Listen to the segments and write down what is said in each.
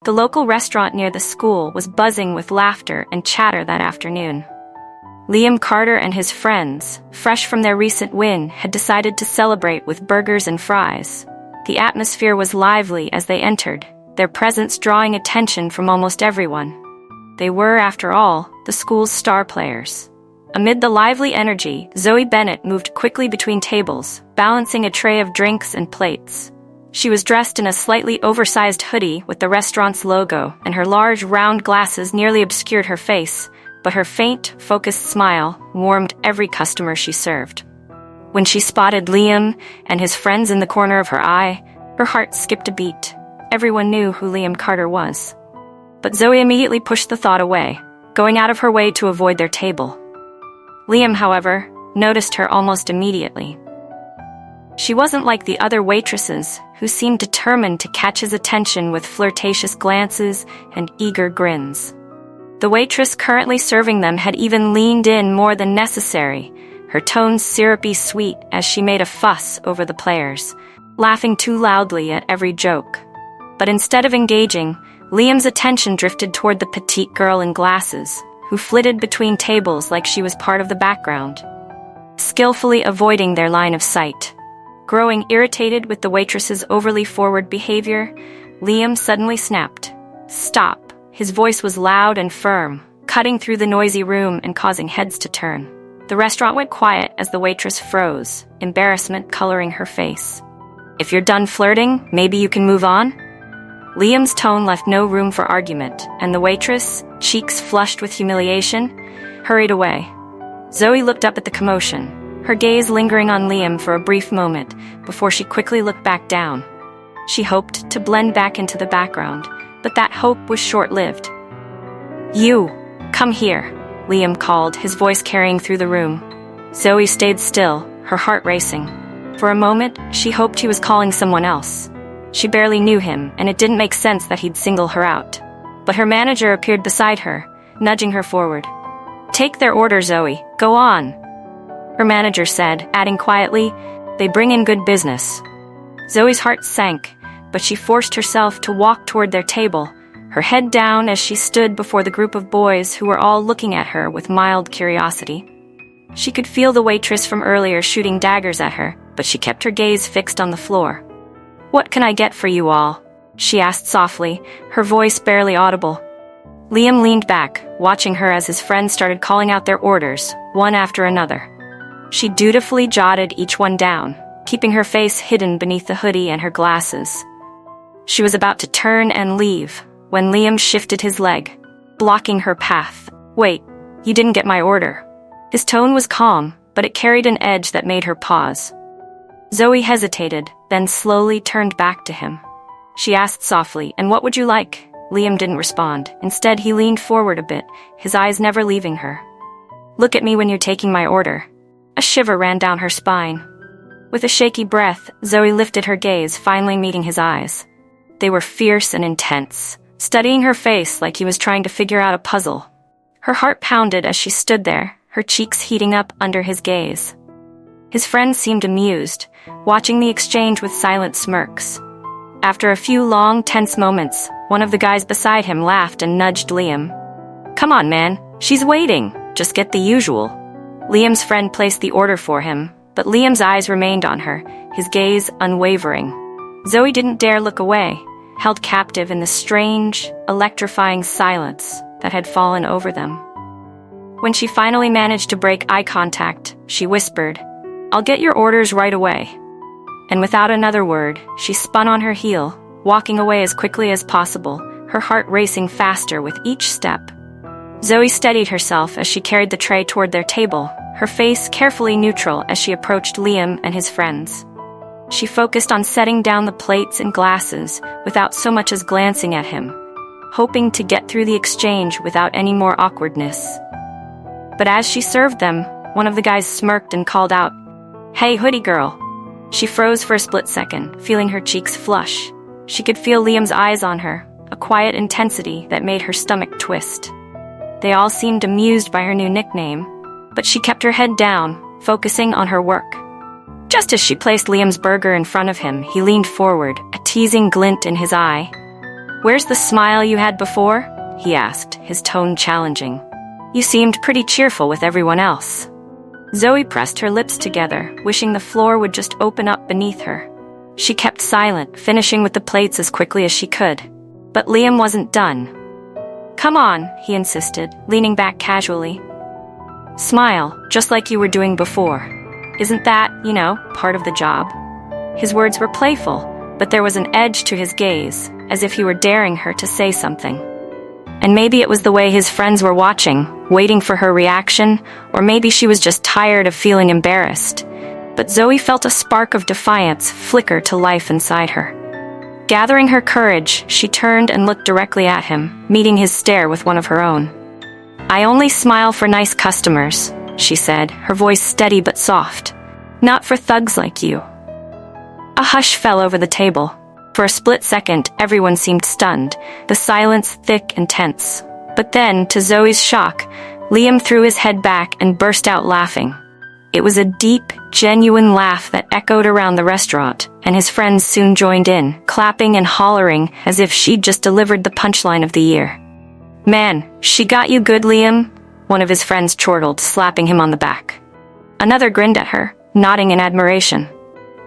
The local restaurant near the school was buzzing with laughter and chatter that afternoon. Liam Carter and his friends, fresh from their recent win, had decided to celebrate with burgers and fries. The atmosphere was lively as they entered, their presence drawing attention from almost everyone. They were, after all, the school's star players. Amid the lively energy, Zoe Bennett moved quickly between tables, balancing a tray of drinks and plates. She was dressed in a slightly oversized hoodie with the restaurant's logo, and her large, round glasses nearly obscured her face, but her faint, focused smile warmed every customer she served. When she spotted Liam and his friends in the corner of her eye, her heart skipped a beat. Everyone knew who Liam Carter was. But Zoe immediately pushed the thought away, going out of her way to avoid their table. Liam, however, noticed her almost immediately. She wasn't like the other waitresses, who seemed determined to catch his attention with flirtatious glances and eager grins. The waitress currently serving them had even leaned in more than necessary, her tones syrupy sweet as she made a fuss over the players, laughing too loudly at every joke. But instead of engaging, Liam's attention drifted toward the petite girl in glasses, who flitted between tables like she was part of the background, skillfully avoiding their line of sight. Growing irritated with the waitress's overly forward behavior, Liam suddenly snapped. "Stop." His voice was loud and firm, cutting through the noisy room and causing heads to turn. The restaurant went quiet as the waitress froze, embarrassment coloring her face. "If you're done flirting, maybe you can move on?" Liam's tone left no room for argument, and the waitress, cheeks flushed with humiliation, hurried away. Zoe looked up at the commotion, her gaze lingering on Liam for a brief moment before she quickly looked back down. She hoped to blend back into the background, but that hope was short-lived. "You, come here," Liam called, his voice carrying through the room. Zoe stayed still, her heart racing. For a moment, she hoped he was calling someone else. She barely knew him, and it didn't make sense that he'd single her out. But her manager appeared beside her, nudging her forward. "Take their order, Zoe. Go on," her manager said, adding quietly, "They bring in good business." Zoe's heart sank, but she forced herself to walk toward their table, her head down as she stood before the group of boys who were all looking at her with mild curiosity. She could feel the waitress from earlier shooting daggers at her, but she kept her gaze fixed on the floor. "What can I get for you all?" she asked softly, her voice barely audible. Liam leaned back, watching her as his friends started calling out their orders, one after another. She dutifully jotted each one down, keeping her face hidden beneath the hoodie and her glasses. She was about to turn and leave, when Liam shifted his leg, blocking her path. "Wait, you didn't get my order." His tone was calm, but it carried an edge that made her pause. Zoe hesitated, then slowly turned back to him. She asked softly, "And what would you like?" Liam didn't respond. Instead, he leaned forward a bit, his eyes never leaving her. "Look at me when you're taking my order." A shiver ran down her spine. With a shaky breath, Zoe lifted her gaze, finally meeting his eyes. They were fierce and intense, studying her face like he was trying to figure out a puzzle. Her heart pounded as she stood there, her cheeks heating up under his gaze. His friends seemed amused, watching the exchange with silent smirks. After a few long, tense moments, one of the guys beside him laughed and nudged Liam. "Come on, man, she's waiting. Just get the usual." Liam's friend placed the order for him, but Liam's eyes remained on her, his gaze unwavering. Zoe didn't dare look away, held captive in the strange, electrifying silence that had fallen over them. When she finally managed to break eye contact, she whispered, "I'll get your orders right away." And without another word, she spun on her heel, walking away as quickly as possible, her heart racing faster with each step. Zoe steadied herself as she carried the tray toward their table, her face carefully neutral as she approached Liam and his friends. She focused on setting down the plates and glasses without so much as glancing at him, hoping to get through the exchange without any more awkwardness. But as she served them, one of the guys smirked and called out, "Hey, hoodie girl." She froze for a split second, feeling her cheeks flush. She could feel Liam's eyes on her, a quiet intensity that made her stomach twist. They all seemed amused by her new nickname, but she kept her head down, focusing on her work. Just as she placed Liam's burger in front of him, he leaned forward, a teasing glint in his eye. "Where's the smile you had before?" he asked, his tone challenging. "You seemed pretty cheerful with everyone else." Zoe pressed her lips together, wishing the floor would just open up beneath her. She kept silent, finishing with the plates as quickly as she could. But Liam wasn't done. "Come on," he insisted, leaning back casually. "Smile, just like you were doing before. Isn't that, part of the job?" His words were playful, but there was an edge to his gaze, as if he were daring her to say something. And maybe it was the way his friends were watching, waiting for her reaction, or maybe she was just tired of feeling embarrassed. But Zoe felt a spark of defiance flicker to life inside her. Gathering her courage, she turned and looked directly at him, meeting his stare with one of her own. "I only smile for nice customers," she said, her voice steady but soft. "Not for thugs like you." A hush fell over the table. For a split second, everyone seemed stunned, the silence thick and tense. But then, to Zoe's shock, Liam threw his head back and burst out laughing. It was a deep, genuine laugh that echoed around the restaurant, and his friends soon joined in, clapping and hollering as if she'd just delivered the punchline of the year. "Man, she got you good, Liam," one of his friends chortled, slapping him on the back. Another grinned at her, nodding in admiration.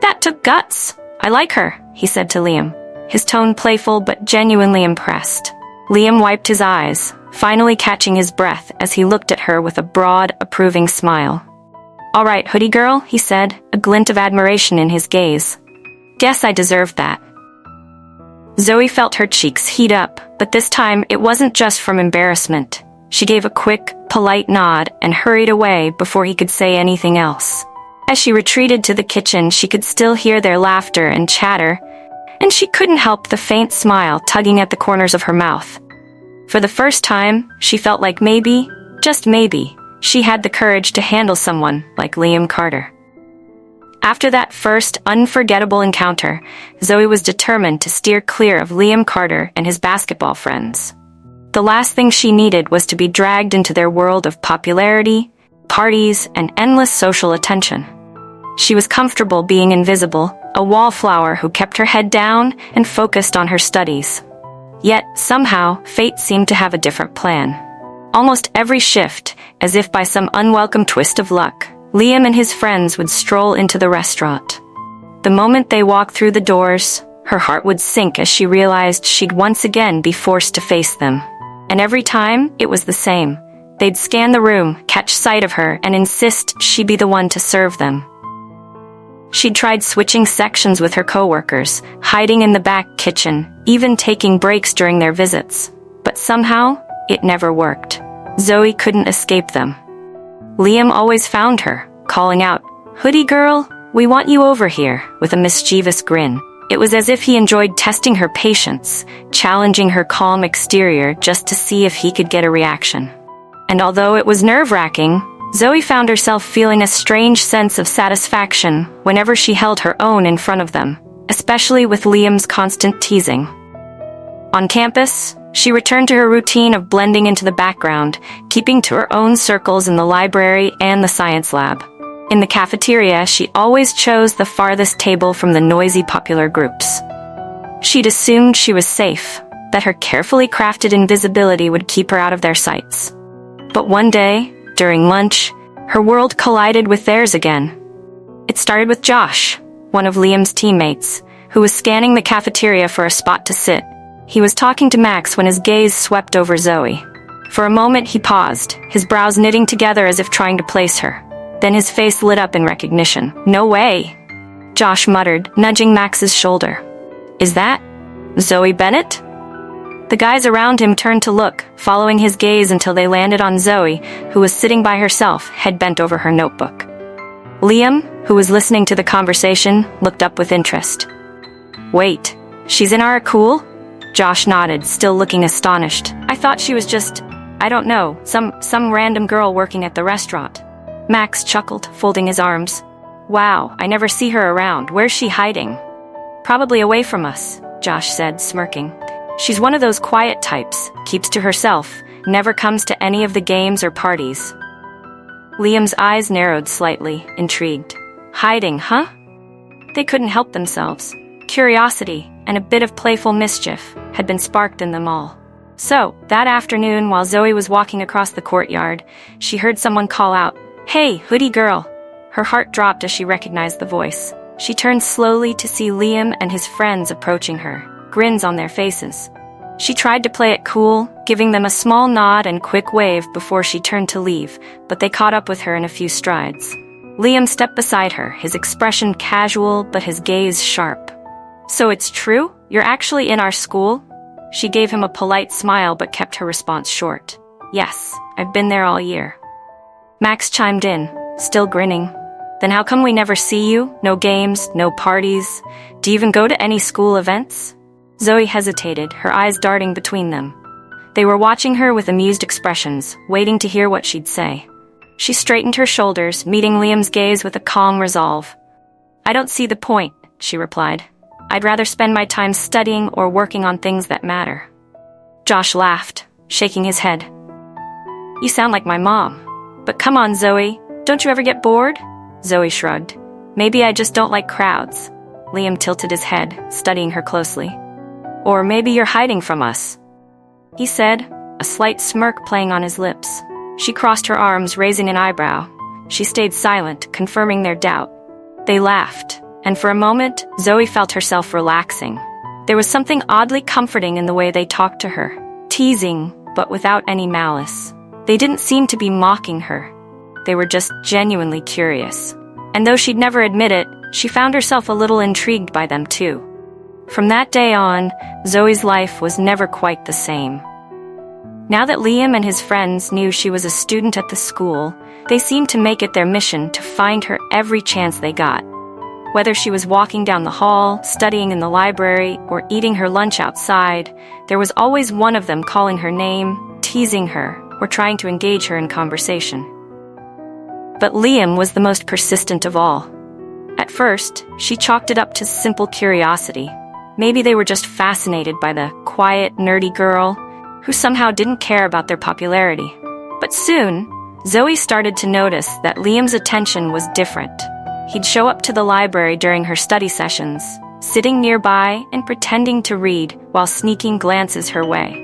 "That took guts. I like her," he said to Liam, his tone playful but genuinely impressed. Liam wiped his eyes, finally catching his breath as he looked at her with a broad, approving smile. "All right, hoodie girl," he said, a glint of admiration in his gaze. "Guess I deserved that." Zoe felt her cheeks heat up, but this time it wasn't just from embarrassment. She gave a quick, polite nod and hurried away before he could say anything else. As she retreated to the kitchen, she could still hear their laughter and chatter, and she couldn't help the faint smile tugging at the corners of her mouth. For the first time, she felt like maybe, just maybe, she had the courage to handle someone like Liam Carter. After that first, unforgettable encounter, Zoe was determined to steer clear of Liam Carter and his basketball friends. The last thing she needed was to be dragged into their world of popularity, parties, and endless social attention. She was comfortable being invisible, a wallflower who kept her head down and focused on her studies. Yet, somehow, fate seemed to have a different plan. Almost every shift, as if by some unwelcome twist of luck, Liam and his friends would stroll into the restaurant. The moment they walked through the doors, her heart would sink as she realized she'd once again be forced to face them. And every time, it was the same. They'd scan the room, catch sight of her, and insist she be the one to serve them. She'd tried switching sections with her coworkers, hiding in the back kitchen, even taking breaks during their visits. But somehow, it never worked. Zoe couldn't escape them. Liam always found her, calling out, "Hoodie girl, we want you over here," with a mischievous grin. It was as if he enjoyed testing her patience, challenging her calm exterior just to see if he could get a reaction. And although it was nerve-wracking, Zoe found herself feeling a strange sense of satisfaction whenever she held her own in front of them, especially with Liam's constant teasing. On campus, she returned to her routine of blending into the background, keeping to her own circles in the library and the science lab. In the cafeteria, she always chose the farthest table from the noisy popular groups. She'd assumed she was safe, that her carefully crafted invisibility would keep her out of their sights. But one day, during lunch, her world collided with theirs again. It started with Josh, one of Liam's teammates, who was scanning the cafeteria for a spot to sit. He was talking to Max when his gaze swept over Zoe. For a moment he paused, his brows knitting together as if trying to place her. Then his face lit up in recognition. "No way," Josh muttered, nudging Max's shoulder. "Is that Zoe Bennett?" The guys around him turned to look, following his gaze until they landed on Zoe, who was sitting by herself, head bent over her notebook. Liam, who was listening to the conversation, looked up with interest. "Wait, she's in our cool?" Josh nodded, still looking astonished. "I thought she was just, I don't know, some random girl working at the restaurant." Max chuckled, folding his arms. "Wow, I never see her around. Where's she hiding?" "Probably away from us," Josh said, smirking. "She's one of those quiet types, keeps to herself, never comes to any of the games or parties." Liam's eyes narrowed slightly, intrigued. "Hiding, huh?" They couldn't help themselves. Curiosity, and a bit of playful mischief had been sparked in them all. So, that afternoon, while Zoe was walking across the courtyard, she heard someone call out, "Hey, hoodie girl!" Her heart dropped as she recognized the voice. She turned slowly to see Liam and his friends approaching her, grins on their faces. She tried to play it cool, giving them a small nod and quick wave before she turned to leave, but they caught up with her in a few strides. Liam stepped beside her, his expression casual but his gaze sharp. "So it's true? You're actually in our school?" She gave him a polite smile but kept her response short. "Yes, I've been there all year." Max chimed in, still grinning. "Then how come we never see you? No games, no parties? Do you even go to any school events?" Zoe hesitated, her eyes darting between them. They were watching her with amused expressions, waiting to hear what she'd say. She straightened her shoulders, meeting Liam's gaze with a calm resolve. "I don't see the point," she replied. "I'd rather spend my time studying or working on things that matter." Josh laughed, shaking his head. "You sound like my mom. But come on, Zoe, don't you ever get bored?" Zoe shrugged. "Maybe I just don't like crowds." Liam tilted his head, studying her closely. "Or maybe you're hiding from us," he said, a slight smirk playing on his lips. She crossed her arms, raising an eyebrow. She stayed silent, confirming their doubt. They laughed, and for a moment, Zoe felt herself relaxing. There was something oddly comforting in the way they talked to her, teasing, but without any malice. They didn't seem to be mocking her. They were just genuinely curious. And though she'd never admit it, she found herself a little intrigued by them too. From that day on, Zoe's life was never quite the same. Now that Liam and his friends knew she was a student at the school, they seemed to make it their mission to find her every chance they got. Whether she was walking down the hall, studying in the library, or eating her lunch outside, there was always one of them calling her name, teasing her, or trying to engage her in conversation. But Liam was the most persistent of all. At first, she chalked it up to simple curiosity. Maybe they were just fascinated by the quiet, nerdy girl who somehow didn't care about their popularity. But soon, Zoe started to notice that Liam's attention was different. He'd show up to the library during her study sessions, sitting nearby and pretending to read while sneaking glances her way.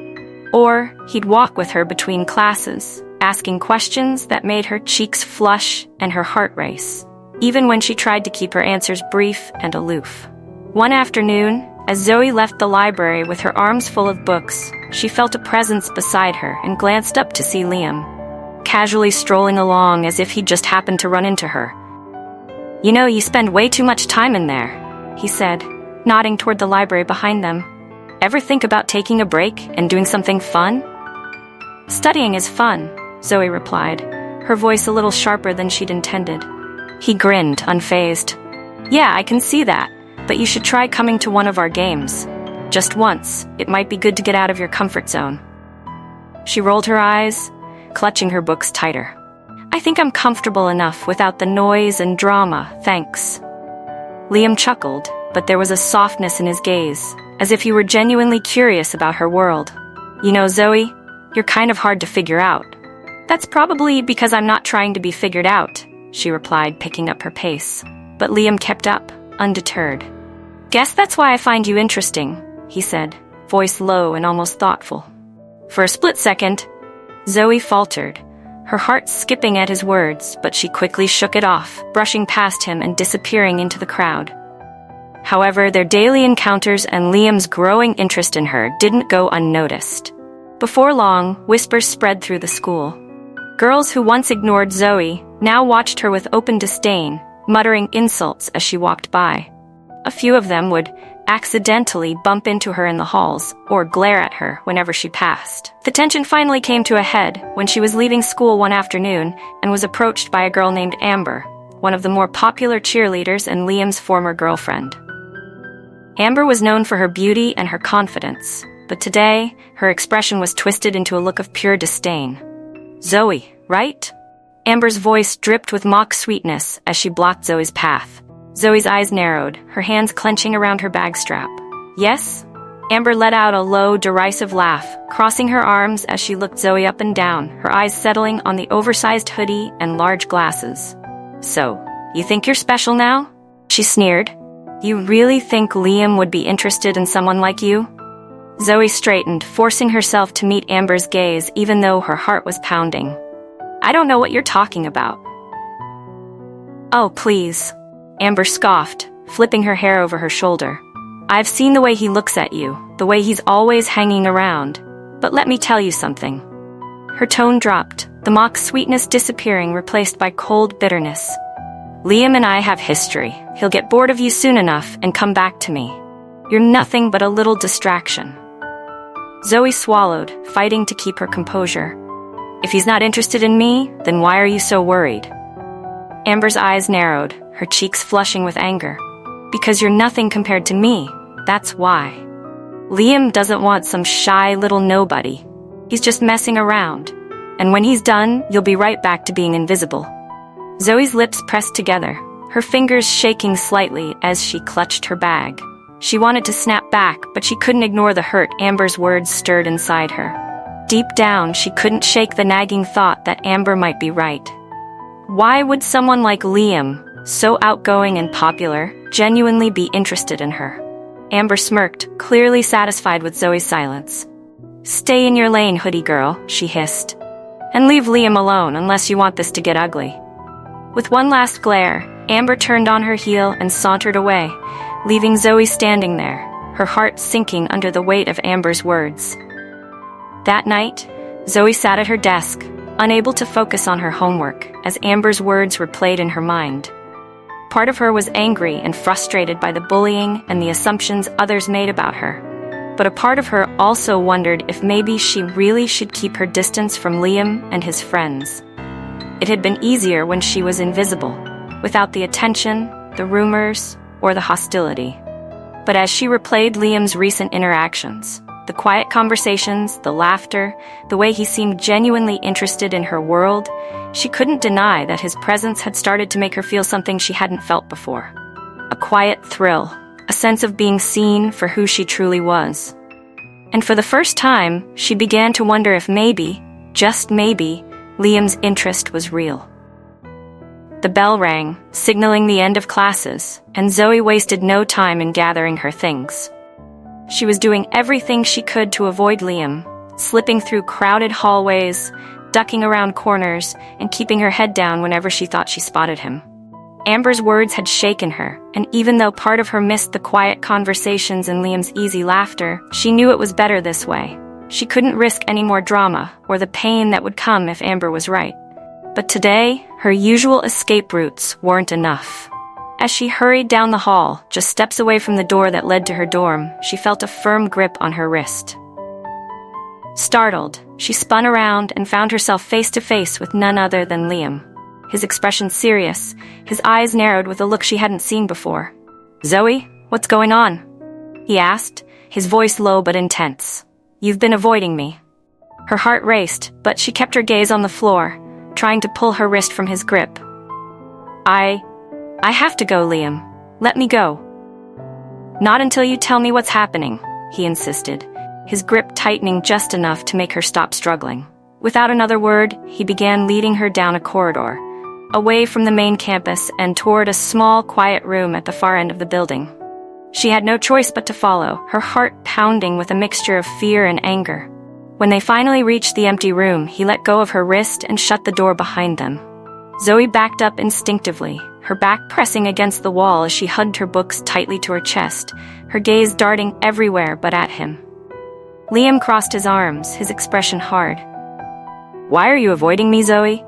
Or he'd walk with her between classes, asking questions that made her cheeks flush and her heart race, even when she tried to keep her answers brief and aloof. One afternoon, as Zoe left the library with her arms full of books, she felt a presence beside her and glanced up to see Liam, casually strolling along as if he'd just happened to run into her. "You know, you spend way too much time in there," he said, nodding toward the library behind them. "Ever think about taking a break and doing something fun?" "Studying is fun," Zoe replied, her voice a little sharper than she'd intended. He grinned, unfazed. "Yeah, I can see that, but you should try coming to one of our games. Just once, it might be good to get out of your comfort zone." She rolled her eyes, clutching her books tighter. "I think I'm comfortable enough without the noise and drama, thanks." Liam chuckled, but there was a softness in his gaze, as if he were genuinely curious about her world. "You know, Zoe, you're kind of hard to figure out." "That's probably because I'm not trying to be figured out," she replied, picking up her pace. But Liam kept up, undeterred. "Guess that's why I find you interesting," he said, voice low and almost thoughtful. For a split second, Zoe faltered, her heart skipping at his words, but she quickly shook it off, brushing past him and disappearing into the crowd. However, their daily encounters and Liam's growing interest in her didn't go unnoticed. Before long, whispers spread through the school. Girls who once ignored Zoe now watched her with open disdain, muttering insults as she walked by. A few of them would accidentally bump into her in the halls or glare at her whenever she passed. The tension finally came to a head when she was leaving school one afternoon and was approached by a girl named Amber, one of the more popular cheerleaders and Liam's former girlfriend. Amber was known for her beauty and her confidence, but today, her expression was twisted into a look of pure disdain. "Zoe, right?" Amber's voice dripped with mock sweetness as she blocked Zoe's path. Zoe's eyes narrowed, her hands clenching around her bag strap. "Yes?" Amber let out a low, derisive laugh, crossing her arms as she looked Zoe up and down, her eyes settling on the oversized hoodie and large glasses. "So, you think you're special now?" she sneered, You really think Liam would be interested in someone like you? Zoe straightened, forcing herself to meet Amber's gaze even though her heart was pounding. I don't know what you're talking about. Oh, please. Amber scoffed, flipping her hair over her shoulder. I've seen the way he looks at you, the way he's always hanging around. But let me tell you something. Her tone dropped, the mock sweetness disappearing, replaced by cold bitterness. Liam and I have history. He'll get bored of you soon enough and come back to me. You're nothing but a little distraction. Zoe swallowed, fighting to keep her composure. If he's not interested in me, then why are you so worried? Amber's eyes narrowed, her cheeks flushing with anger. Because you're nothing compared to me, that's why. Liam doesn't want some shy little nobody. He's just messing around. And when he's done, you'll be right back to being invisible. Zoe's lips pressed together, her fingers shaking slightly as she clutched her bag. She wanted to snap back, but she couldn't ignore the hurt Amber's words stirred inside her. Deep down, she couldn't shake the nagging thought that Amber might be right. Why would someone like Liam, so outgoing and popular, genuinely be interested in her? Amber smirked, clearly satisfied with Zoe's silence. Stay in your lane, hoodie girl, she hissed. And leave Liam alone unless you want this to get ugly. With one last glare, Amber turned on her heel and sauntered away, leaving Zoe standing there, her heart sinking under the weight of Amber's words. That night, Zoe sat at her desk, unable to focus on her homework as Amber's words replayed in her mind. Part of her was angry and frustrated by the bullying and the assumptions others made about her. But a part of her also wondered if maybe she really should keep her distance from Liam and his friends. It had been easier when she was invisible, without the attention, the rumors, or the hostility. But as she replayed Liam's recent interactions, the quiet conversations, the laughter, the way he seemed genuinely interested in her world, she couldn't deny that his presence had started to make her feel something she hadn't felt before. A quiet thrill, a sense of being seen for who she truly was. And for the first time, she began to wonder if maybe, just maybe, Liam's interest was real. The bell rang, signaling the end of classes, and Zoe wasted no time in gathering her things. She was doing everything she could to avoid Liam, slipping through crowded hallways, ducking around corners, and keeping her head down whenever she thought she spotted him. Amber's words had shaken her, and even though part of her missed the quiet conversations and Liam's easy laughter, she knew it was better this way. She couldn't risk any more drama, or the pain that would come if Amber was right. But today, her usual escape routes weren't enough. As she hurried down the hall, just steps away from the door that led to her dorm, she felt a firm grip on her wrist. Startled, she spun around and found herself face to face with none other than Liam. His expression serious, his eyes narrowed with a look she hadn't seen before. "Zoe, what's going on?" he asked, his voice low but intense. "You've been avoiding me." Her heart raced, but she kept her gaze on the floor, trying to pull her wrist from his grip. I have to go, Liam. Let me go." "Not until you tell me what's happening," he insisted, his grip tightening just enough to make her stop struggling. Without another word, he began leading her down a corridor, away from the main campus and toward a small, quiet room at the far end of the building. She had no choice but to follow, her heart pounding with a mixture of fear and anger. When they finally reached the empty room, he let go of her wrist and shut the door behind them. Zoe backed up instinctively, her back pressing against the wall as she hugged her books tightly to her chest, her gaze darting everywhere but at him. Liam crossed his arms, his expression hard. "Why are you avoiding me, Zoe?"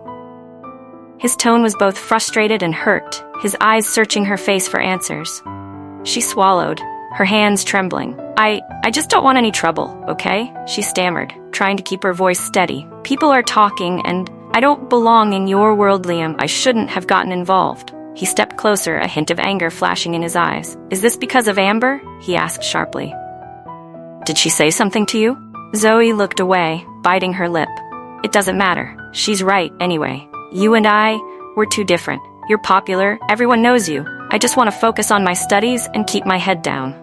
His tone was both frustrated and hurt, his eyes searching her face for answers. She swallowed, her hands trembling. I just don't want any trouble, okay?" she stammered, trying to keep her voice steady. "People are talking, and I don't belong in your world, Liam. I shouldn't have gotten involved." He stepped closer, a hint of anger flashing in his eyes. "Is this because of Amber?" he asked sharply. "Did she say something to you?" Zoe looked away, biting her lip. "It doesn't matter. She's right, anyway. You and we're too different. You're popular, everyone knows you. I just want to focus on my studies and keep my head down."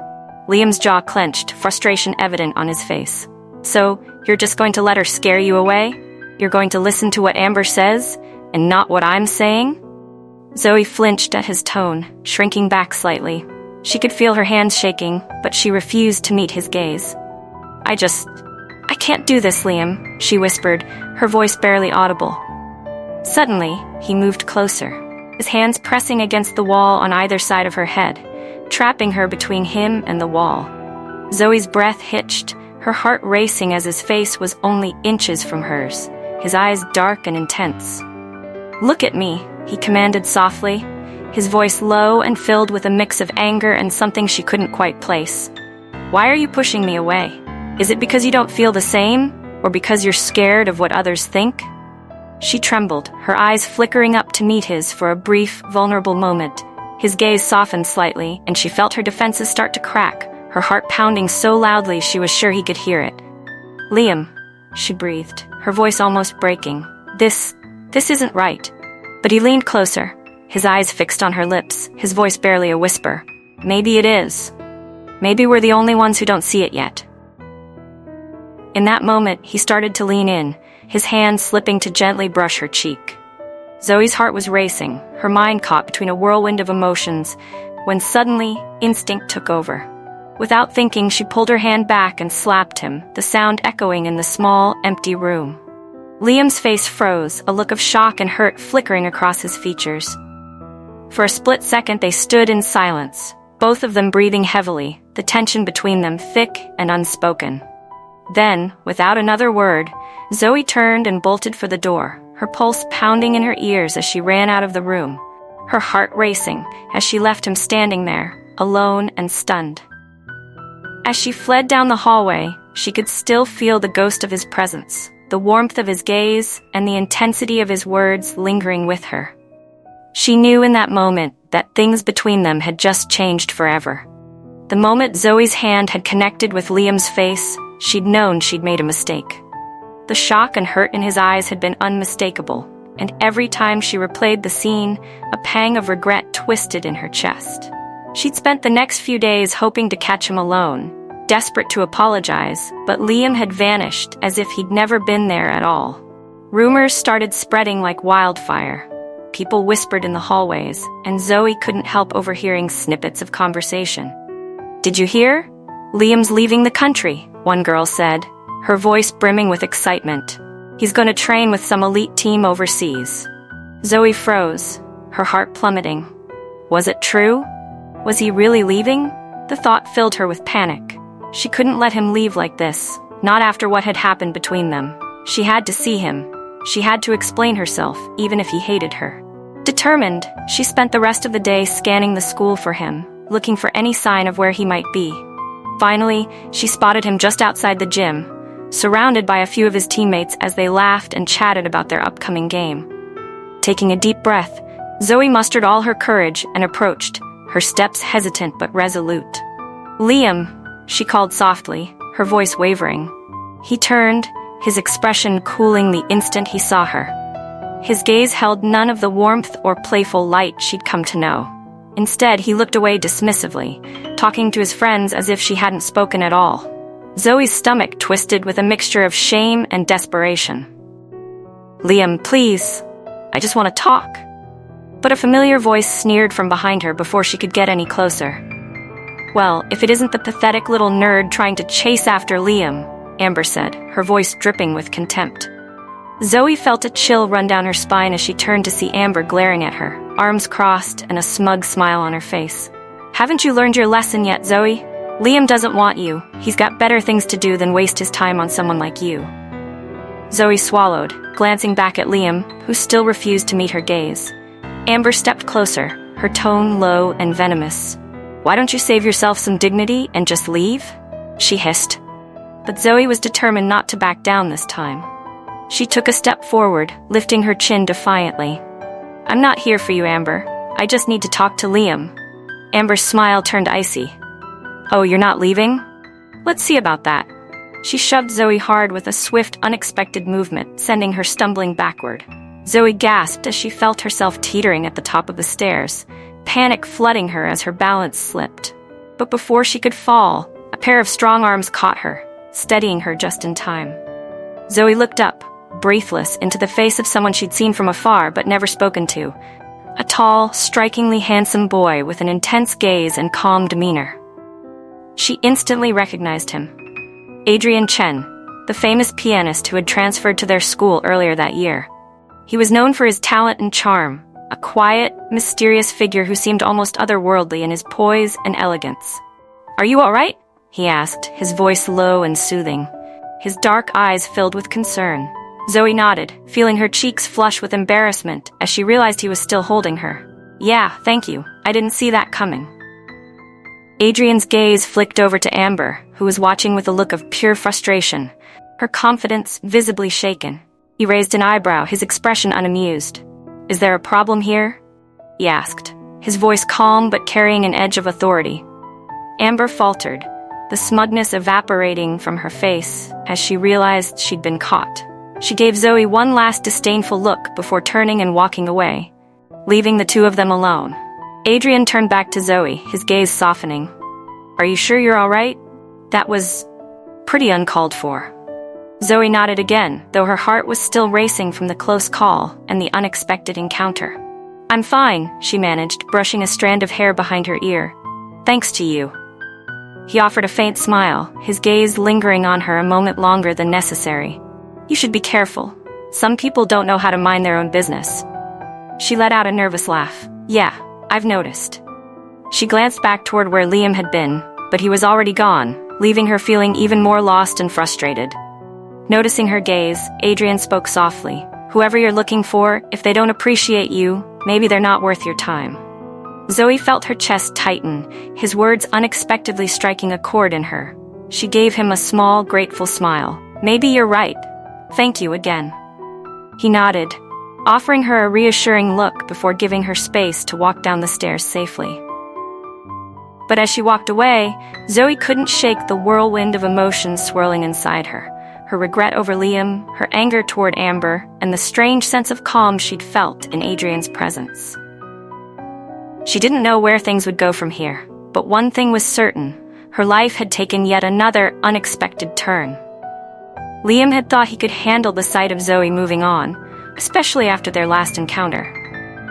Liam's jaw clenched, frustration evident on his face. "So, you're just going to let her scare you away? You're going to listen to what Amber says, and not what I'm saying?" Zoe flinched at his tone, shrinking back slightly. She could feel her hands shaking, but she refused to meet his gaze. I can't do this, Liam, she whispered, her voice barely audible. Suddenly, he moved closer, his hands pressing against the wall on either side of her head, trapping her between him and the wall. Zoe's breath hitched, her heart racing as his face was only inches from hers, his eyes dark and intense. "Look at me," he commanded softly, his voice low and filled with a mix of anger and something she couldn't quite place. "Why are you pushing me away? Is it because you don't feel the same, or because you're scared of what others think?" She trembled, her eyes flickering up to meet his for a brief, vulnerable moment. His gaze softened slightly, and she felt her defenses start to crack, her heart pounding so loudly she was sure he could hear it. "Liam," she breathed, her voice almost breaking. This isn't right." But he leaned closer, his eyes fixed on her lips, his voice barely a whisper. "Maybe it is. Maybe we're the only ones who don't see it yet." In that moment, he started to lean in, his hand slipping to gently brush her cheek. Zoe's heart was racing, her mind caught between a whirlwind of emotions, when suddenly, instinct took over. Without thinking, she pulled her hand back and slapped him, the sound echoing in the small, empty room. Liam's face froze, a look of shock and hurt flickering across his features. For a split second they stood in silence, both of them breathing heavily, the tension between them thick and unspoken. Then, without another word, Zoe turned and bolted for the door, her pulse pounding in her ears as she ran out of the room, her heart racing as she left him standing there, alone and stunned. As she fled down the hallway, she could still feel the ghost of his presence, the warmth of his gaze, and the intensity of his words lingering with her. She knew in that moment that things between them had just changed forever. The moment Zoe's hand had connected with Liam's face, she'd known she'd made a mistake. The shock and hurt in his eyes had been unmistakable, and every time she replayed the scene, a pang of regret twisted in her chest. She'd spent the next few days hoping to catch him alone, desperate to apologize, but Liam had vanished as if he'd never been there at all. Rumors started spreading like wildfire. People whispered in the hallways, and Zoe couldn't help overhearing snippets of conversation. "Did you hear? Liam's leaving the country," one girl said, her voice brimming with excitement. "He's going to train with some elite team overseas." Zoe froze, her heart plummeting. Was it true? Was he really leaving? The thought filled her with panic. She couldn't let him leave like this, not after what had happened between them. She had to see him. She had to explain herself, even if he hated her. Determined, she spent the rest of the day scanning the school for him, looking for any sign of where he might be. Finally, she spotted him just outside the gym, surrounded by a few of his teammates as they laughed and chatted about their upcoming game. Taking a deep breath, Zoe mustered all her courage and approached, her steps hesitant but resolute. "Liam," she called softly, her voice wavering. He turned, his expression cooling the instant he saw her. His gaze held none of the warmth or playful light she'd come to know. Instead, he looked away dismissively, talking to his friends as if she hadn't spoken at all. Zoe's stomach twisted with a mixture of shame and desperation. "Liam, please. I just want to talk." But a familiar voice sneered from behind her before she could get any closer. "Well, if it isn't the pathetic little nerd trying to chase after Liam," Amber said, her voice dripping with contempt. Zoe felt a chill run down her spine as she turned to see Amber glaring at her, arms crossed and a smug smile on her face. "Haven't you learned your lesson yet, Zoe? Liam doesn't want you. He's got better things to do than waste his time on someone like you." Zoe swallowed, glancing back at Liam, who still refused to meet her gaze. Amber stepped closer, her tone low and venomous. "Why don't you save yourself some dignity and just leave?" she hissed. But Zoe was determined not to back down this time. She took a step forward, lifting her chin defiantly. "I'm not here for you, Amber. I just need to talk to Liam." Amber's smile turned icy. "Oh, you're not leaving? Let's see about that." She shoved Zoe hard with a swift, unexpected movement, sending her stumbling backward. Zoe gasped as she felt herself teetering at the top of the stairs, panic flooding her as her balance slipped. But before she could fall, a pair of strong arms caught her, steadying her just in time. Zoe looked up, breathless, into the face of someone she'd seen from afar but never spoken to. a tall, strikingly handsome boy with an intense gaze and calm demeanor. She instantly recognized him. Adrian Chen, the famous pianist who had transferred to their school earlier that year. He was known for his talent and charm, a quiet, mysterious figure who seemed almost otherworldly in his poise and elegance. "Are you all right?" he asked, his voice low and soothing. His dark eyes filled with concern. Zoe nodded, feeling her cheeks flush with embarrassment as she realized he was still holding her. "Yeah, thank you. I didn't see that coming." Adrian's gaze flicked over to Amber, who was watching with a look of pure frustration, her confidence visibly shaken. He raised an eyebrow, his expression unamused. "Is there a problem here?" he asked, his voice calm but carrying an edge of authority. Amber faltered, the smugness evaporating from her face as she realized she'd been caught. She gave Zoe one last disdainful look before turning and walking away, leaving the two of them alone. Adrian turned back to Zoe, his gaze softening. "Are you sure you're all right? That was pretty uncalled for." Zoe nodded again, though her heart was still racing from the close call and the unexpected encounter. "I'm fine," she managed, brushing a strand of hair behind her ear. "Thanks to you." He offered a faint smile, his gaze lingering on her a moment longer than necessary. "You should be careful. Some people don't know how to mind their own business." She let out a nervous laugh. "Yeah, I've noticed." She glanced back toward where Liam had been, but he was already gone, leaving her feeling even more lost and frustrated. Noticing her gaze, Adrian spoke softly. "Whoever you're looking for, if they don't appreciate you, maybe they're not worth your time." Zoe felt her chest tighten, his words unexpectedly striking a chord in her. She gave him a small, grateful smile. "Maybe you're right. Thank you again." He nodded, offering her a reassuring look before giving her space to walk down the stairs safely. But as she walked away, Zoe couldn't shake the whirlwind of emotions swirling inside her. Her regret over Liam, her anger toward Amber, and the strange sense of calm she'd felt in Adrian's presence. She didn't know where things would go from here, but one thing was certain: her life had taken yet another unexpected turn. Liam had thought he could handle the sight of Zoe moving on, especially after their last encounter.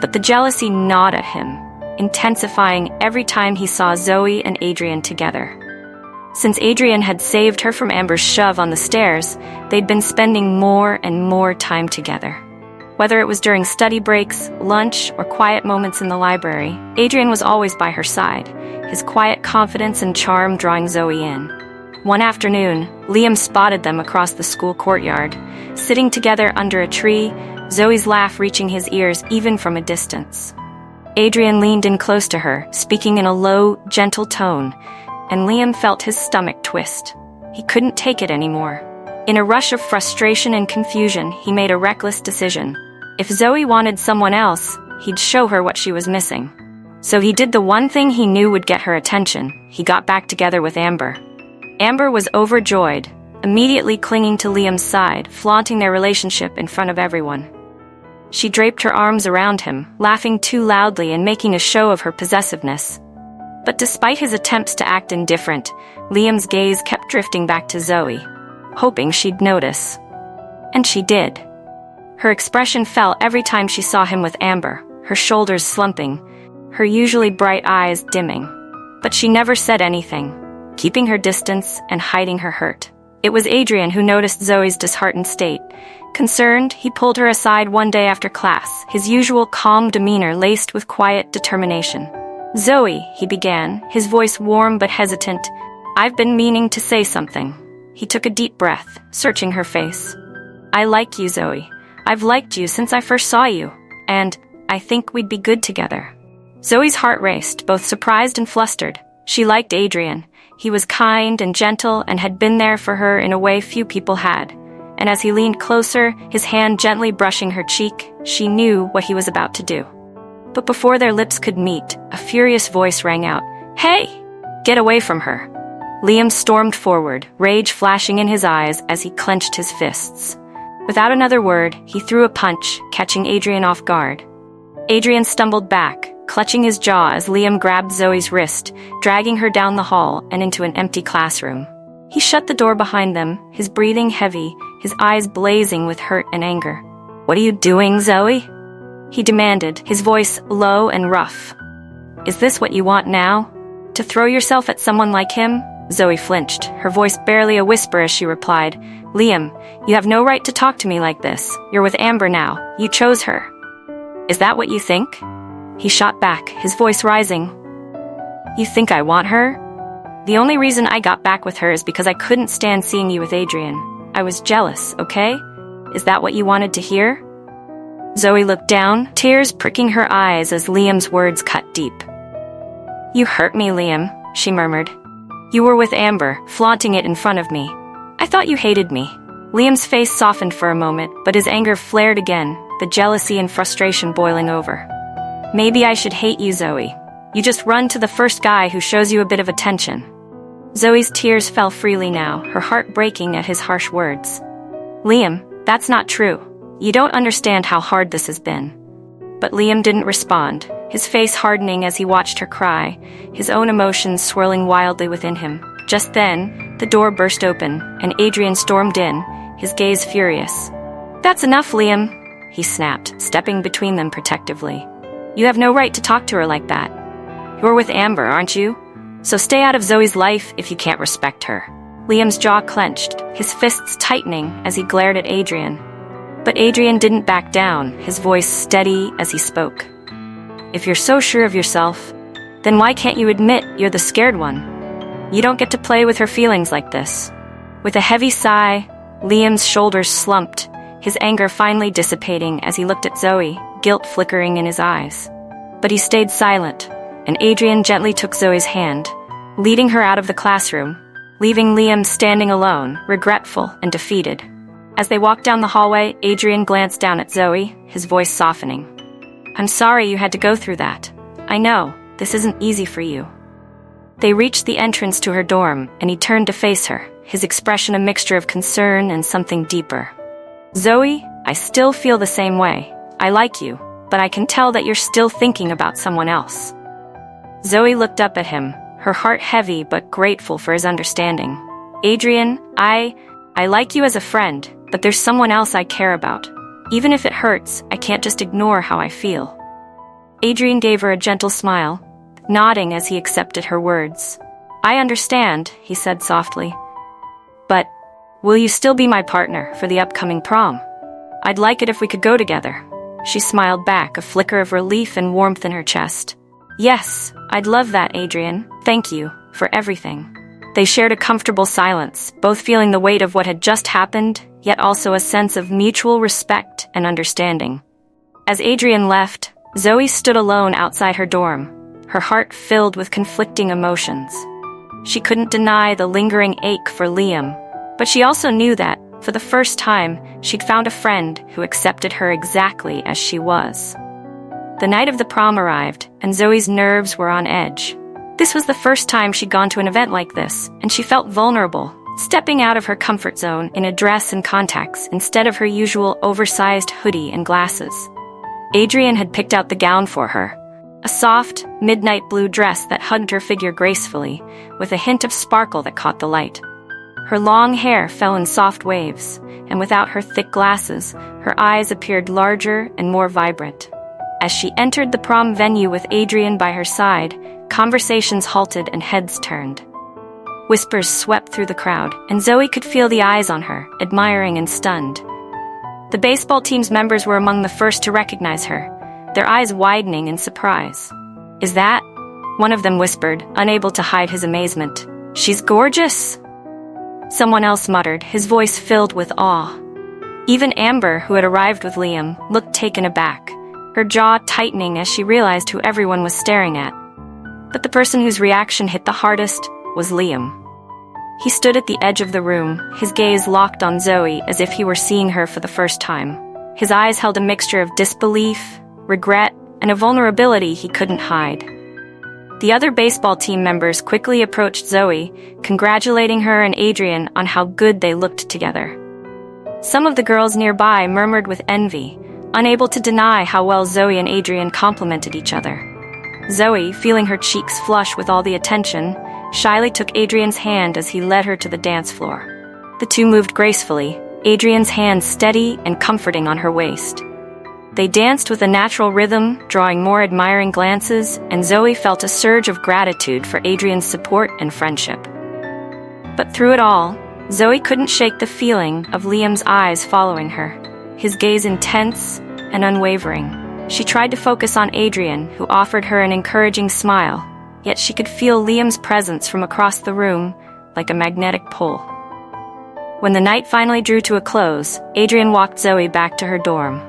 But the jealousy gnawed at him, intensifying every time he saw Zoe and Adrian together. Since Adrian had saved her from Amber's shove on the stairs, they'd been spending more and more time together. Whether it was during study breaks, lunch, or quiet moments in the library, Adrian was always by her side, his quiet confidence and charm drawing Zoe in. One afternoon, Liam spotted them across the school courtyard, sitting together under a tree, Zoe's laugh reaching his ears even from a distance. Adrian leaned in close to her, speaking in a low, gentle tone, and Liam felt his stomach twist. He couldn't take it anymore. In a rush of frustration and confusion, he made a reckless decision. If Zoe wanted someone else, he'd show her what she was missing. So he did the one thing he knew would get her attention. He got back together with Amber. Amber was overjoyed, immediately clinging to Liam's side, flaunting their relationship in front of everyone. She draped her arms around him, laughing too loudly and making a show of her possessiveness. But despite his attempts to act indifferent, Liam's gaze kept drifting back to Zoe, hoping she'd notice. And she did. Her expression fell every time she saw him with Amber, her shoulders slumping, her usually bright eyes dimming. But she never said anything, keeping her distance and hiding her hurt. It was Adrian who noticed Zoe's disheartened state. Concerned, he pulled her aside one day after class, his usual calm demeanor laced with quiet determination. "Zoe," he began, his voice warm but hesitant, "I've been meaning to say something." He took a deep breath, searching her face. "I like you, Zoe. I've liked you since I first saw you, and I think we'd be good together." Zoe's heart raced, both surprised and flustered. She liked Adrian. He was kind and gentle and had been there for her in a way few people had. And as he leaned closer, his hand gently brushing her cheek, she knew what he was about to do. But before their lips could meet, a furious voice rang out, "Hey! Get away from her!" Liam stormed forward, rage flashing in his eyes as he clenched his fists. Without another word, he threw a punch, catching Adrian off guard. Adrian stumbled back, clutching his jaw as Liam grabbed Zoe's wrist, dragging her down the hall and into an empty classroom. He shut the door behind them, his breathing heavy, his eyes blazing with hurt and anger. "What are you doing, Zoe?" he demanded, his voice low and rough. Is this what you want now? To throw yourself at someone like him? Zoe flinched, her voice barely a whisper as she replied, Liam, you have no right to talk to me like this. You're with Amber now. You chose her. Is that what you think? He shot back, his voice rising. You think I want her? The only reason I got back with her is because I couldn't stand seeing you with Adrian. I was jealous, okay? Is that what you wanted to hear? Zoe looked down, tears pricking her eyes as Liam's words cut deep. You hurt me, Liam, she murmured. You were with Amber, flaunting it in front of me. I thought you hated me. Liam's face softened for a moment, but his anger flared again, the jealousy and frustration boiling over. Maybe I should hate you, Zoe. You just run to the first guy who shows you a bit of attention. Zoe's tears fell freely now, her heart breaking at his harsh words. Liam, that's not true. You don't understand how hard this has been. But Liam didn't respond, his face hardening as he watched her cry, his own emotions swirling wildly within him. Just then, the door burst open, and Adrian stormed in, his gaze furious. That's enough, Liam, he snapped, stepping between them protectively. You have no right to talk to her like that. You're with Amber, aren't you? So stay out of Zoe's life if you can't respect her. Liam's jaw clenched, his fists tightening as he glared at Adrian. But Adrian didn't back down, his voice steady as he spoke. If you're so sure of yourself, then why can't you admit you're the scared one? You don't get to play with her feelings like this. With a heavy sigh, Liam's shoulders slumped, his anger finally dissipating as he looked at Zoe, guilt flickering in his eyes. But he stayed silent, and Adrian gently took Zoe's hand, leading her out of the classroom, leaving Liam standing alone, regretful and defeated. As they walked down the hallway, Adrian glanced down at Zoe, his voice softening. I'm sorry you had to go through that. I know, this isn't easy for you. They reached the entrance to her dorm, and he turned to face her, his expression a mixture of concern and something deeper. Zoe, I still feel the same way. I like you, but I can tell that you're still thinking about someone else. Zoe looked up at him, her heart heavy but grateful for his understanding. Adrian, I like you as a friend, but there's someone else I care about. Even if it hurts, I can't just ignore how I feel. Adrian gave her a gentle smile, nodding as he accepted her words. I understand, he said softly. But, will you still be my partner for the upcoming prom? I'd like it if we could go together. She smiled back, a flicker of relief and warmth in her chest. Yes, I'd love that, Adrian. Thank you for everything. They shared a comfortable silence, both feeling the weight of what had just happened, yet also a sense of mutual respect and understanding. As Adrian left, Zoe stood alone outside her dorm, her heart filled with conflicting emotions. She couldn't deny the lingering ache for Liam, but she also knew that, for the first time, she'd found a friend who accepted her exactly as she was. The night of the prom arrived, and Zoe's nerves were on edge. This was the first time she'd gone to an event like this, and she felt vulnerable, stepping out of her comfort zone in a dress and contacts instead of her usual oversized hoodie and glasses. Adrian had picked out the gown for her, a soft, midnight blue dress that hugged her figure gracefully, with a hint of sparkle that caught the light. Her long hair fell in soft waves, and without her thick glasses, her eyes appeared larger and more vibrant. As she entered the prom venue with Adrian by her side, conversations halted and heads turned. Whispers swept through the crowd, and Zoe could feel the eyes on her, admiring and stunned. The baseball team's members were among the first to recognize her, their eyes widening in surprise. Is that? One of them whispered, unable to hide his amazement. She's gorgeous! Someone else muttered, his voice filled with awe. Even Amber, who had arrived with Liam, looked taken aback, her jaw tightening as she realized who everyone was staring at. But the person whose reaction hit the hardest was Liam. He stood at the edge of the room, his gaze locked on Zoe as if he were seeing her for the first time. His eyes held a mixture of disbelief, regret, and a vulnerability he couldn't hide. The other baseball team members quickly approached Zoe, congratulating her and Adrian on how good they looked together. Some of the girls nearby murmured with envy, unable to deny how well Zoe and Adrian complemented each other. Zoe, feeling her cheeks flush with all the attention, shyly took Adrian's hand as he led her to the dance floor. The two moved gracefully, Adrian's hand steady and comforting on her waist. They danced with a natural rhythm, drawing more admiring glances, and Zoe felt a surge of gratitude for Adrian's support and friendship. But through it all, Zoe couldn't shake the feeling of Liam's eyes following her, his gaze intense and unwavering. She tried to focus on Adrian, who offered her an encouraging smile, yet she could feel Liam's presence from across the room like a magnetic pull. When the night finally drew to a close, Adrian walked Zoe back to her dorm.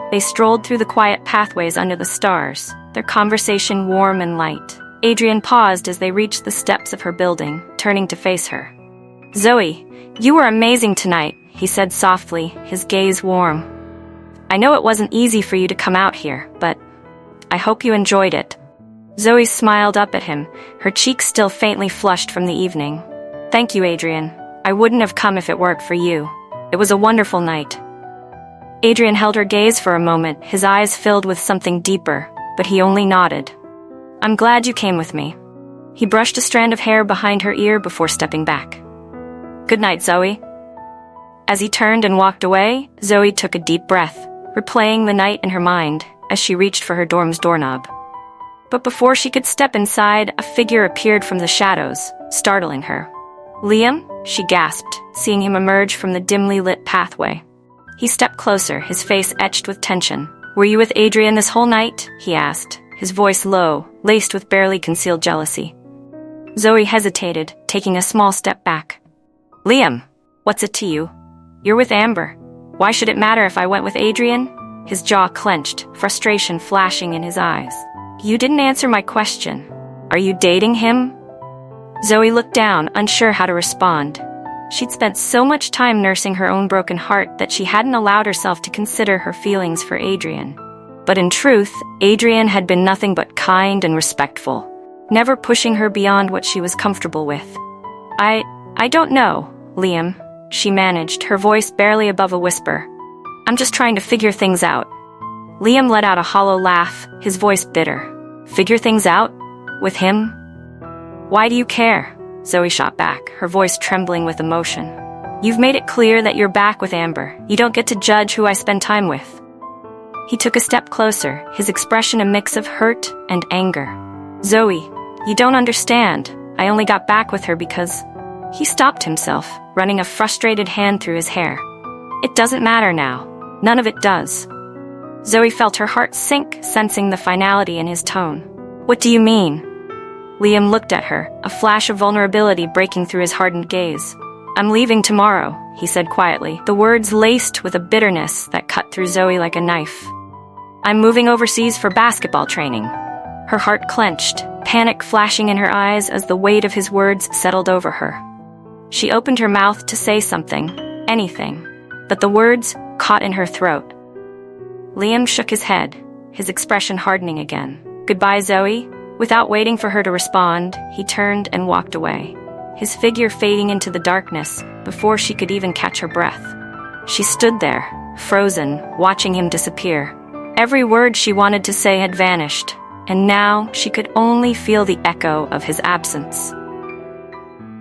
They strolled through the quiet pathways under the stars, their conversation warm and light. Adrian paused as they reached the steps of her building, turning to face her. "Zoe, you were amazing tonight," he said softly, his gaze warm. "I know it wasn't easy for you to come out here, but I hope you enjoyed it." Zoe smiled up at him, her cheeks still faintly flushed from the evening. "Thank you, Adrian. I wouldn't have come if it weren't for you. It was a wonderful night." Adrian held her gaze for a moment, his eyes filled with something deeper, but he only nodded. "I'm glad you came with me." He brushed a strand of hair behind her ear before stepping back. "Good night, Zoe." As he turned and walked away, Zoe took a deep breath, replaying the night in her mind as she reached for her dorm's doorknob. But before she could step inside, a figure appeared from the shadows, startling her. "Liam?" she gasped, seeing him emerge from the dimly lit pathway. He stepped closer, his face etched with tension. "Were you with Adrian this whole night?" he asked, his voice low, laced with barely concealed jealousy. Zoe hesitated, taking a small step back. "Liam, what's it to you? You're with Amber. Why should it matter if I went with Adrian?" His jaw clenched, frustration flashing in his eyes. "You didn't answer my question. Are you dating him?" Zoe looked down, unsure how to respond. She'd spent so much time nursing her own broken heart that she hadn't allowed herself to consider her feelings for Adrian. But in truth, Adrian had been nothing but kind and respectful, never pushing her beyond what she was comfortable with. I don't know, Liam," she managed, her voice barely above a whisper. "I'm just trying to figure things out." Liam let out a hollow laugh, his voice bitter. "Figure things out? With him? Why do you care?" Zoe shot back, her voice trembling with emotion. "You've made it clear that you're back with Amber. You don't get to judge who I spend time with." He took a step closer, his expression a mix of hurt and anger. "Zoe, you don't understand. I only got back with her because—" He stopped himself, running a frustrated hand through his hair. "It doesn't matter now. None of it does." Zoe felt her heart sink, sensing the finality in his tone. "What do you mean?" Liam looked at her, a flash of vulnerability breaking through his hardened gaze. "I'm leaving tomorrow," he said quietly, the words laced with a bitterness that cut through Zoe like a knife. "I'm moving overseas for basketball training." Her heart clenched, panic flashing in her eyes as the weight of his words settled over her. She opened her mouth to say something, anything, but the words caught in her throat. Liam shook his head, his expression hardening again. "Goodbye, Zoe." Without waiting for her to respond, he turned and walked away, his figure fading into the darkness before she could even catch her breath. She stood there, frozen, watching him disappear. Every word she wanted to say had vanished, and now she could only feel the echo of his absence.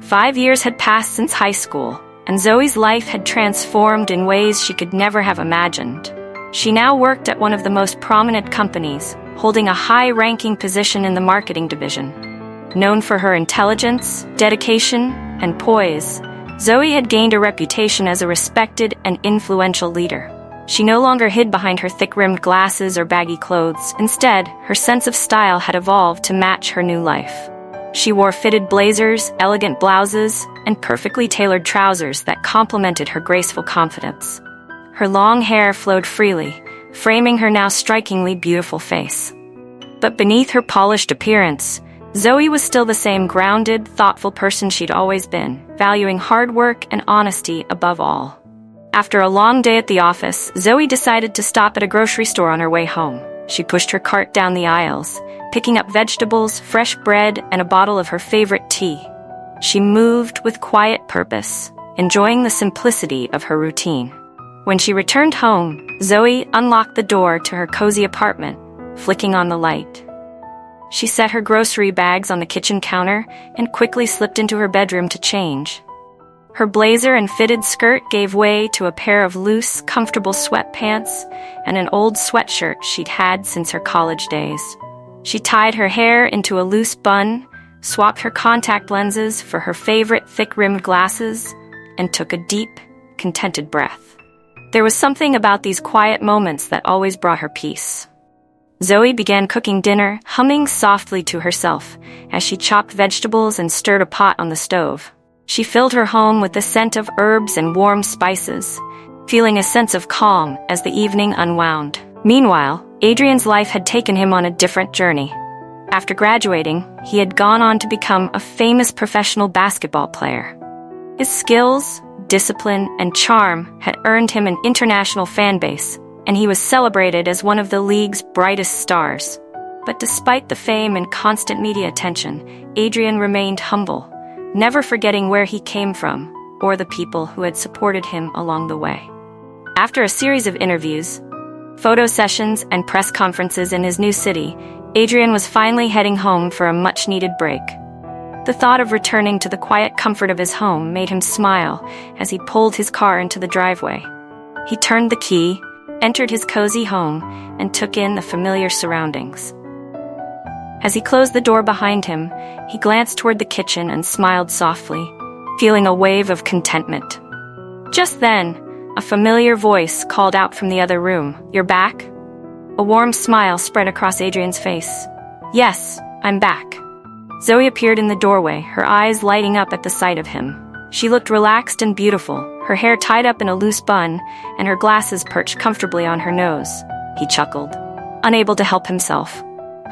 5 years had passed since high school, and Zoe's life had transformed in ways she could never have imagined. She now worked at one of the most prominent companies, holding a high-ranking position in the marketing division. Known for her intelligence, dedication, and poise, Zoe had gained a reputation as a respected and influential leader. She no longer hid behind her thick-rimmed glasses or baggy clothes. Instead, her sense of style had evolved to match her new life. She wore fitted blazers, elegant blouses, and perfectly tailored trousers that complemented her graceful confidence. Her long hair flowed freely, framing her now strikingly beautiful face. But beneath her polished appearance, Zoe was still the same grounded, thoughtful person she'd always been, valuing hard work and honesty above all. After a long day at the office, Zoe decided to stop at a grocery store on her way home. She pushed her cart down the aisles, picking up vegetables, fresh bread, and a bottle of her favorite tea. She moved with quiet purpose, enjoying the simplicity of her routine. When she returned home, Zoe unlocked the door to her cozy apartment, flicking on the light. She set her grocery bags on the kitchen counter and quickly slipped into her bedroom to change. Her blazer and fitted skirt gave way to a pair of loose, comfortable sweatpants and an old sweatshirt she'd had since her college days. She tied her hair into a loose bun, swapped her contact lenses for her favorite thick-rimmed glasses, and took a deep, contented breath. There was something about these quiet moments that always brought her peace. Zoe began cooking dinner, humming softly to herself as she chopped vegetables and stirred a pot on the stove. She filled her home with the scent of herbs and warm spices, feeling a sense of calm as the evening unwound. Meanwhile, Adrian's life had taken him on a different journey. After graduating, he had gone on to become a famous professional basketball player. His skills, discipline, and charm had earned him an international fan base, and he was celebrated as one of the league's brightest stars. But despite the fame and constant media attention, Adrian remained humble, never forgetting where he came from or the people who had supported him along the way. After a series of interviews, photo sessions, and press conferences in his new city, Adrian was finally heading home for a much-needed break. The thought of returning to the quiet comfort of his home made him smile as he pulled his car into the driveway. He turned the key, entered his cozy home, and took in the familiar surroundings. As he closed the door behind him, he glanced toward the kitchen and smiled softly, feeling a wave of contentment. Just then, a familiar voice called out from the other room, "You're back?" A warm smile spread across Adrian's face. "Yes, I'm back." Zoe appeared in the doorway, her eyes lighting up at the sight of him. She looked relaxed and beautiful, her hair tied up in a loose bun, and her glasses perched comfortably on her nose. He chuckled, unable to help himself.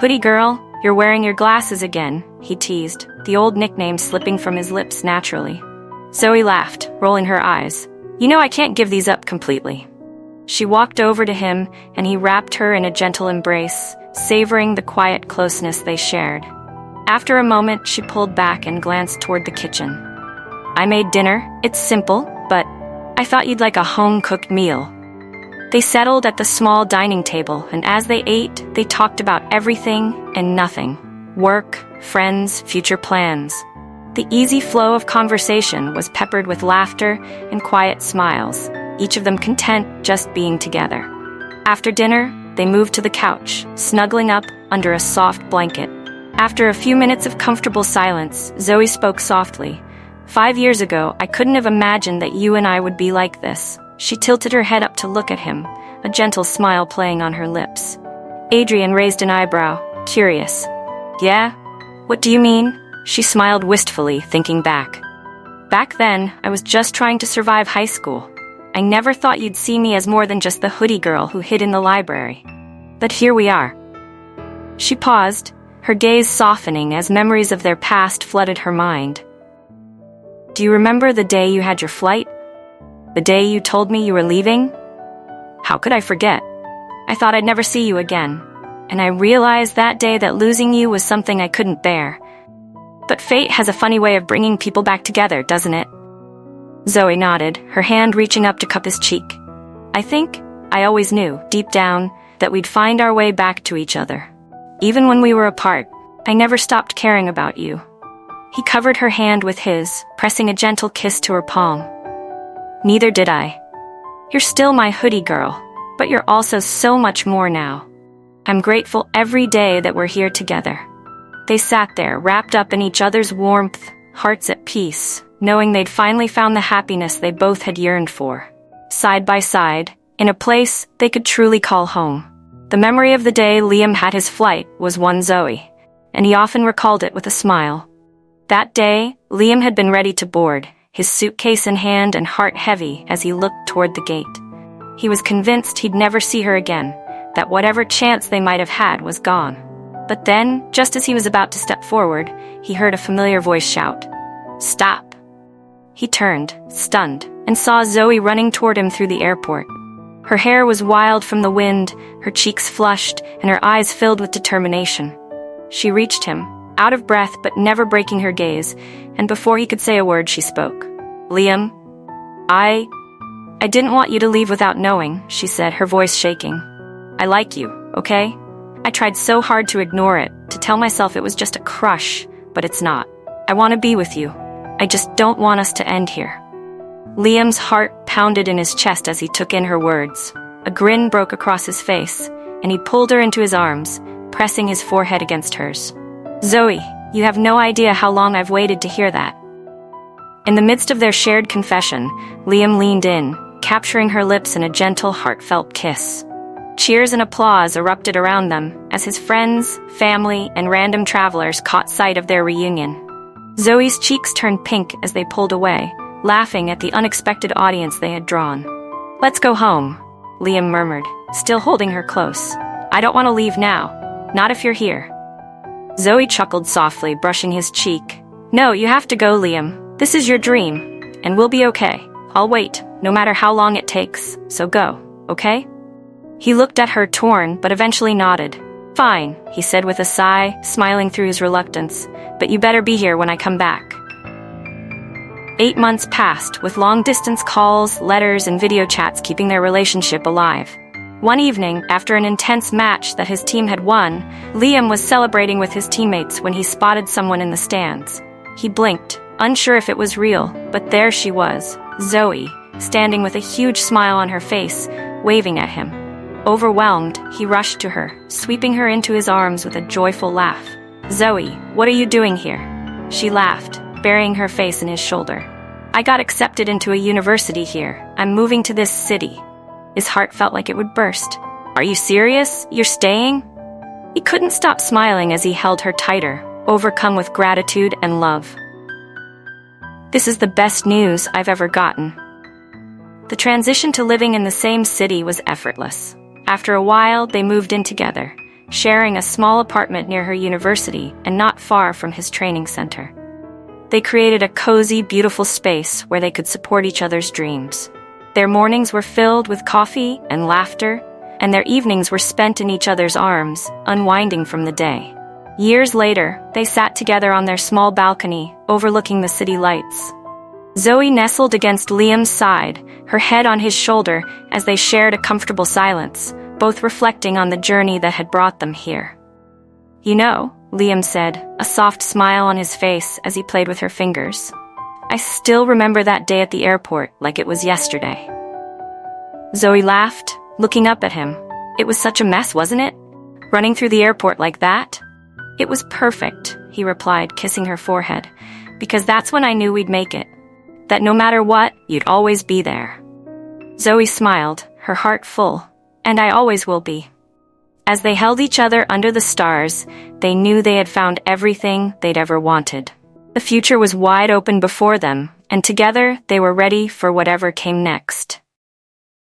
"Hoodie girl, you're wearing your glasses again," he teased, the old nickname slipping from his lips naturally. Zoe laughed, rolling her eyes. "You know I can't give these up completely." She walked over to him, and he wrapped her in a gentle embrace, savoring the quiet closeness they shared. After a moment, she pulled back and glanced toward the kitchen. "I made dinner. It's simple, but I thought you'd like a home-cooked meal." They settled at the small dining table, and as they ate, they talked about everything and nothing. Work, friends, future plans. The easy flow of conversation was peppered with laughter and quiet smiles, each of them content just being together. After dinner, they moved to the couch, snuggling up under a soft blanket. After a few minutes of comfortable silence, Zoe spoke softly. "5 years ago, I couldn't have imagined that you and I would be like this." She tilted her head up to look at him, a gentle smile playing on her lips. Adrian raised an eyebrow, curious. "Yeah? What do you mean?" She smiled wistfully, thinking back. "Back then, I was just trying to survive high school. I never thought you'd see me as more than just the hoodie girl who hid in the library. But here we are." She paused, her gaze softening as memories of their past flooded her mind. "Do you remember the day you had your flight? The day you told me you were leaving? How could I forget? I thought I'd never see you again, and I realized that day that losing you was something I couldn't bear. But fate has a funny way of bringing people back together, doesn't it?" Zoe nodded, her hand reaching up to cup his cheek. "I think I always knew, deep down, that we'd find our way back to each other. Even when we were apart, I never stopped caring about you." He covered her hand with his, pressing a gentle kiss to her palm. "Neither did I. You're still my hoodie girl, but you're also so much more now. I'm grateful every day that we're here together." They sat there, wrapped up in each other's warmth, hearts at peace, knowing they'd finally found the happiness they both had yearned for. Side by side, in a place they could truly call home. The memory of the day Liam had his flight was one Zoe, and he often recalled it with a smile. That day, Liam had been ready to board, his suitcase in hand and heart heavy as he looked toward the gate. He was convinced he'd never see her again, that whatever chance they might have had was gone. But then, just as he was about to step forward, he heard a familiar voice shout, "Stop!" He turned, stunned, and saw Zoe running toward him through the airport. Her hair was wild from the wind, her cheeks flushed, and her eyes filled with determination. She reached him, out of breath but never breaking her gaze, and before he could say a word, she spoke. "Liam, I didn't want you to leave without knowing," she said, her voice shaking. "I like you, okay? I tried so hard to ignore it, to tell myself it was just a crush, but it's not. I want to be with you. I just don't want us to end here." Liam's heart pounded in his chest as he took in her words. A grin broke across his face, and he pulled her into his arms, pressing his forehead against hers. "Zoe, you have no idea how long I've waited to hear that." In the midst of their shared confession, Liam leaned in, capturing her lips in a gentle, heartfelt kiss. Cheers and applause erupted around them as his friends, family, and random travelers caught sight of their reunion. Zoe's cheeks turned pink as they pulled away, laughing at the unexpected audience they had drawn. "Let's go home," Liam murmured, still holding her close. "I don't want to leave now. Not if you're here." Zoe chuckled softly, brushing his cheek. "No, you have to go, Liam. This is your dream, and we'll be okay. I'll wait, no matter how long it takes, so go, okay?" He looked at her, torn, but eventually nodded. "Fine," he said with a sigh, smiling through his reluctance, "but you better be here when I come back." 8 months passed, with long-distance calls, letters, and video chats keeping their relationship alive. One evening, after an intense match that his team had won, Liam was celebrating with his teammates when he spotted someone in the stands. He blinked, unsure if it was real, but there she was, Zoe, standing with a huge smile on her face, waving at him. Overwhelmed, he rushed to her, sweeping her into his arms with a joyful laugh. "Zoe, what are you doing here?" She laughed, burying her face in his shoulder. "I got accepted into a university here. I'm moving to this city." His heart felt like it would burst. "Are you serious? You're staying?" He couldn't stop smiling as he held her tighter, overcome with gratitude and love. "This is the best news I've ever gotten." The transition to living in the same city was effortless. After a while, they moved in together, sharing a small apartment near her university and not far from his training center. They created a cozy, beautiful space where they could support each other's dreams. Their mornings were filled with coffee and laughter, and their evenings were spent in each other's arms, unwinding from the day. Years later, they sat together on their small balcony, overlooking the city lights. Zoe nestled against Liam's side, her head on his shoulder as they shared a comfortable silence, both reflecting on the journey that had brought them here. "You know," Liam said, a soft smile on his face as he played with her fingers, "I still remember that day at the airport like it was yesterday." Zoe laughed, looking up at him. "It was such a mess, wasn't it? Running through the airport like that?" "It was perfect," he replied, kissing her forehead, "because that's when I knew we'd make it. That no matter what, you'd always be there." Zoe smiled, her heart full. "And I always will be." As they held each other under the stars, they knew they had found everything they'd ever wanted. The future was wide open before them, and together they were ready for whatever came next.